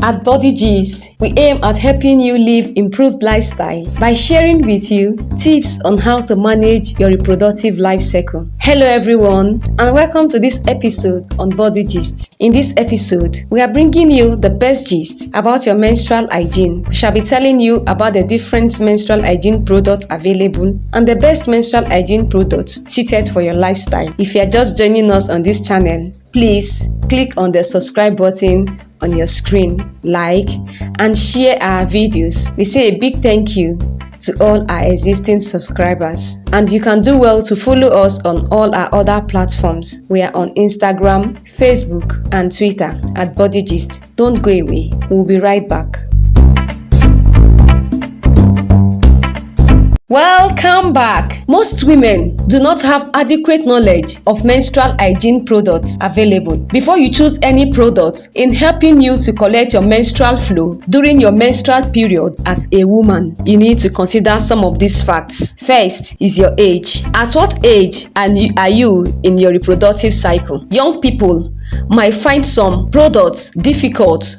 At Body Gist, we aim at helping you live improved lifestyle by sharing with you tips on how to manage your reproductive life cycle. Hello everyone, and welcome to this episode on Body Gist. In this episode, we are bringing you the best gist about your menstrual hygiene. We shall be telling you about the different menstrual hygiene products available and the best menstrual hygiene products suited for your lifestyle. If you are just joining us on this channel, please click on the subscribe button on your screen, like and share our videos. We say a big thank you to all our existing subscribers, and you can do well to follow us on all our other platforms. We are on Instagram, Facebook and Twitter at Body Gist. Don't go away, we'll be right back. Welcome back. Most women do not have adequate knowledge of menstrual hygiene products available. Before you choose any product in helping you to collect your menstrual flow during your menstrual period as a woman, you need to consider some of these facts. First is your age. At what age are you in your reproductive cycle? Young people might find some products difficult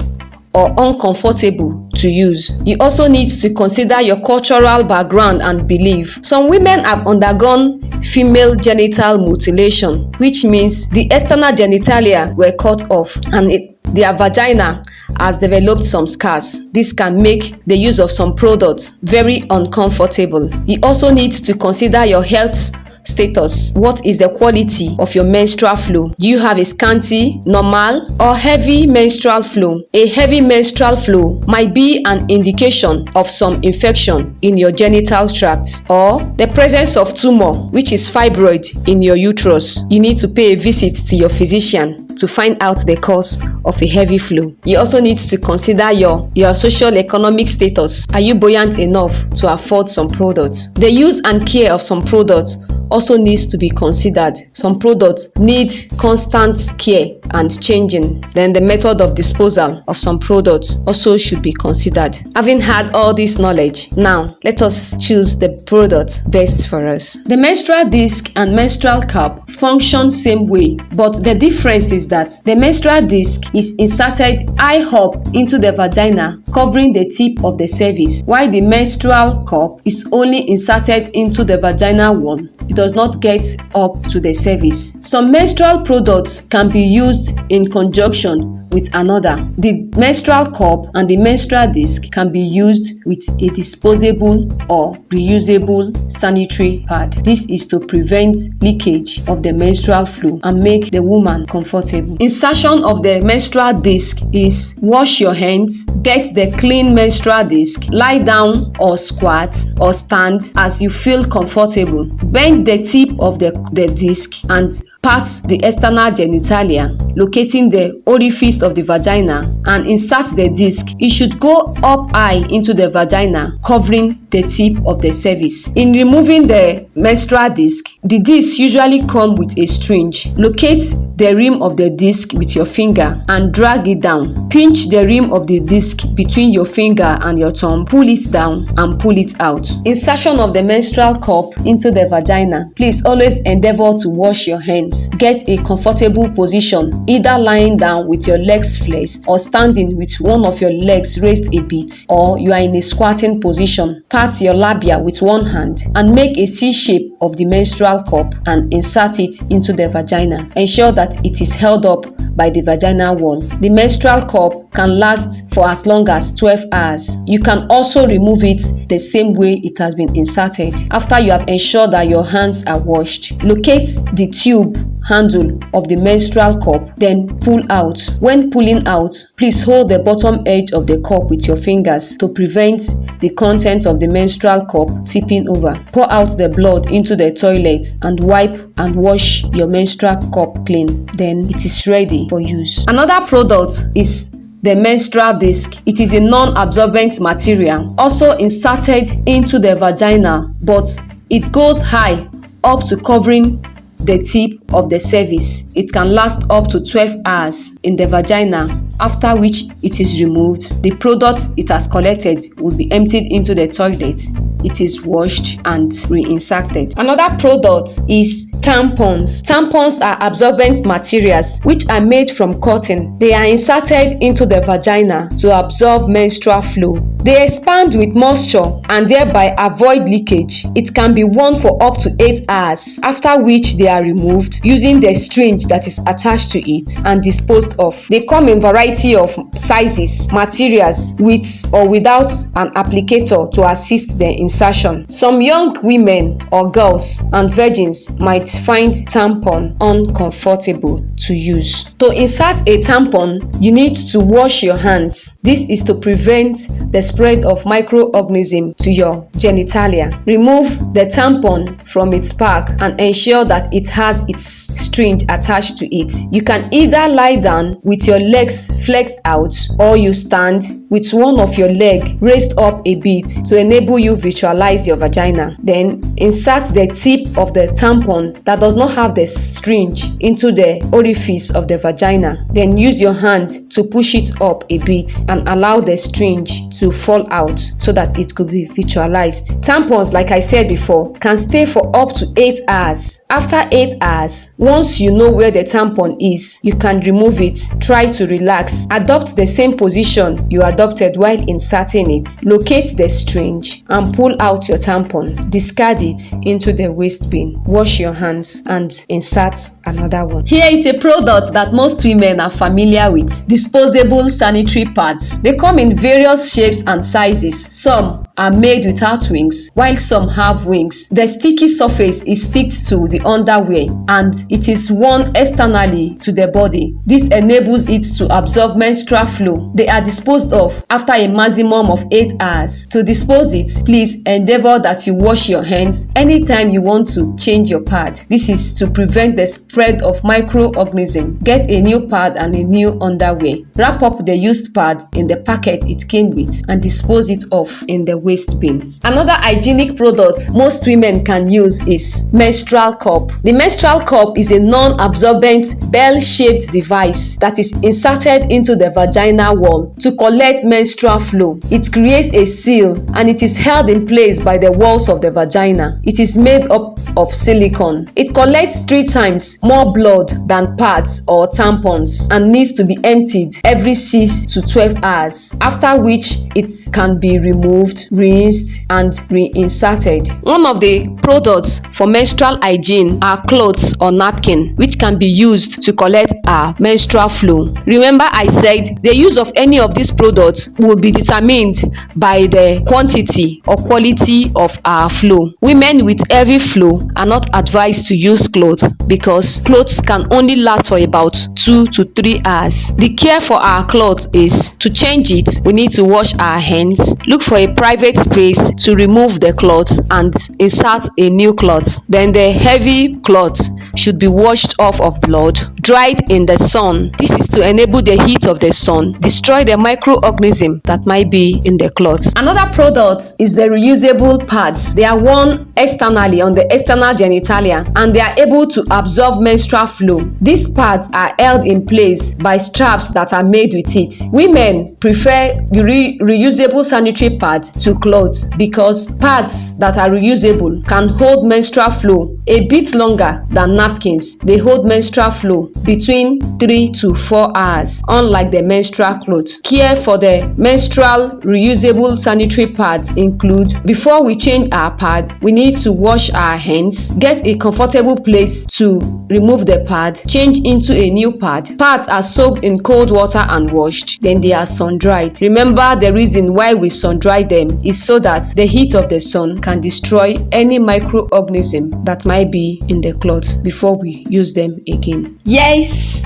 or uncomfortable to use. You also need to consider your cultural background and belief. Some women have undergone female genital mutilation, which means the external genitalia were cut off and their vagina has developed some scars. This can make the use of some products very uncomfortable. You also need to consider your health status. What is the quality of your menstrual flow? Do you have a scanty, normal, or heavy menstrual flow? A heavy menstrual flow might be an indication of some infection in your genital tract or the presence of tumor, which is fibroid in your uterus. You need to pay a visit to your physician to find out the cause of a heavy flow. You also need to consider your socio-economic status. Are you buoyant enough to afford some products? The use and care of some products also needs to be considered. Some products need constant care and changing. Then the method of disposal of some products also should be considered. Having had all this knowledge, now let us choose the product best for us. The menstrual disc and menstrual cup function same way, but the difference is that the menstrual disc is inserted high up into the vagina, covering the tip of the cervix, while the menstrual cup is only inserted into the vaginal wall. It does not get up to the cervix. Some menstrual products can be used in conjunction with another. The menstrual cup and the menstrual disc can be used with a disposable or reusable sanitary pad. This is to prevent leakage of the menstrual flow and make the woman comfortable. Insertion of the menstrual disc is: wash your hands, get the clean menstrual disc, lie down or squat or stand as you feel comfortable. Bend the tip of the disc and part the external genitalia, locating the orifice of the vagina, and insert the disc. It should go up high into the vagina, covering the tip of the cervix. In removing the menstrual disc, the disc usually comes with a syringe. Locate the rim of the disc with your finger and drag it down. Pinch the rim of the disc between your finger and your thumb. Pull it down and pull it out. Insertion of the menstrual cup into the vagina. Please always endeavor to wash your hands. Get a comfortable position, either lying down with your legs flexed or standing with one of your legs raised a bit, or you are in a squatting position. Pat your labia with one hand and make a C shape of the menstrual cup and insert it into the vagina. Ensure that it is held up by the vaginal wall. The menstrual cup can last for as long as 12 hours. You can also remove it the same way it has been inserted. After you have ensured that your hands are washed, locate the tube handle of the menstrual cup, then pull out. When pulling out, please hold the bottom edge of the cup with your fingers to prevent the content of the menstrual cup tipping over. Pour out the blood into the toilet and wipe and wash your menstrual cup clean. Then it is ready for use. Another product is the menstrual disc. It is a non-absorbent material, also inserted into the vagina, but it goes high up to covering the tip of the cervix. It can last up to 12 hours in the vagina, after which it is removed. The product it has collected will be emptied into the toilet. It is washed and reinserted. Another product is Tampons. Tampons are absorbent materials which are made from cotton. They are inserted into the vagina to absorb menstrual flow. They expand with moisture and thereby avoid leakage. It can be worn for up to 8 hours, after which they are removed using the syringe that is attached to it and disposed of. They come in variety of sizes, materials, with or without an applicator to assist the insertion. Some young women or girls and virgins might find tampon uncomfortable to use. To insert a tampon, you need to wash your hands. This is to prevent the spread of microorganisms to your genitalia. Remove the tampon from its pack and ensure that it has its syringe attached to it. You can either lie down with your legs flexed out, or you stand with one of your leg raised up a bit to enable you visualize your vagina. Then insert the tip of the tampon that does not have the syringe into the orifice of the vagina. Then use your hand to push it up a bit and allow the syringe to fall out so that it could be visualized. Tampons, like I said before, can stay for up to 8 hours. After 8 hours, once you know where the tampon is, you can remove it. Try to relax. Adopt the same position you adopted while inserting it. Locate the syringe and pull out your tampon. Discard it into the waste bin. Wash your hands and insert another one. Here is a product that most women are familiar with: disposable sanitary pads. They come in various shapes and sizes. Some are made without wings, while some have wings. The sticky surface is sticked to the underwear and it is worn externally to the body. This enables it to absorb menstrual flow. They are disposed of after a maximum of 8 hours. To dispose it, please endeavor that you wash your hands anytime you want to change your pad. This is to prevent the spread of microorganisms. Get a new pad and a new underwear. Wrap up the used pad in the packet it came with and dispose it off in the waste bin. Another hygienic product most women can use is menstrual cup. The menstrual cup is a non-absorbent bell-shaped device that is inserted into the vaginal wall to collect menstrual flow. It creates a seal and it is held in place by the walls of the vagina. It is made up of silicone. It collects 3 times more blood than pads or tampons and needs to be emptied every 6 to 12 hours, after which it can be removed, rinsed and reinserted. One of the products for menstrual hygiene are clothes or napkin, which can be used to collect our menstrual flow. Remember, I said the use of any of these products will be determined by the quantity or quality of our flow. Women with heavy flow are not advised to use clothes because clothes can only last for about 2 to 3 hours. The care for our clothes is to change it. We need to wash our hands, look for a private space to remove the cloth and insert a new cloth. Then the heavy cloth should be washed off of blood, dried in the sun. This is to enable the heat of the sun destroy the microorganism that might be in the cloth. Another product is the reusable pads. They are worn externally on the external genitalia and they are able to absorb menstrual flow. These pads are held in place by straps that are made with it. Women prefer reusable sanitary pads to clothes because pads that are reusable can hold menstrual flow a bit longer than napkins. They hold menstrual flow between 3 to 4 hours, unlike the menstrual cloth. Care for the menstrual reusable sanitary pads include: before we change our pad, we need to wash our hands, get a comfortable place to remove the pad, change into a new pad. Pads are soaked in cold water and washed, then they are sun-dried. Remember, the reason why we sun-dry them is so that the heat of the sun can destroy any microorganism that might be in the cloth before we use them again. Yes,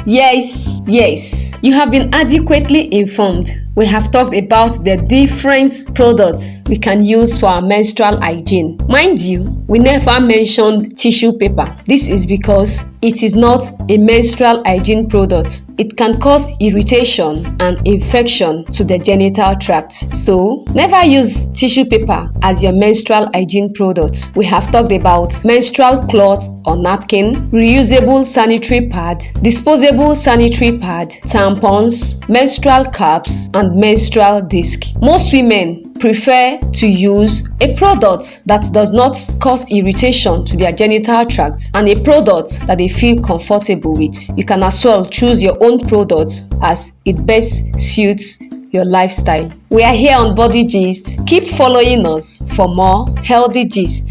you have been adequately informed. We have talked about the different products we can use for our menstrual hygiene. Mind you, we never mentioned tissue paper. This is because it is not a menstrual hygiene product. It can cause irritation and infection to the genital tract. So, never use tissue paper as your menstrual hygiene product. We have talked about menstrual cloth or napkin, reusable sanitary pad, disposable sanitary pad, tampons, menstrual cups, and and menstrual disc. Most women prefer to use a product that does not cause irritation to their genital tract and a product that they feel comfortable with. You can as well choose your own product as it best suits your lifestyle. We are here on Body Gist. Keep following us for more healthy gist.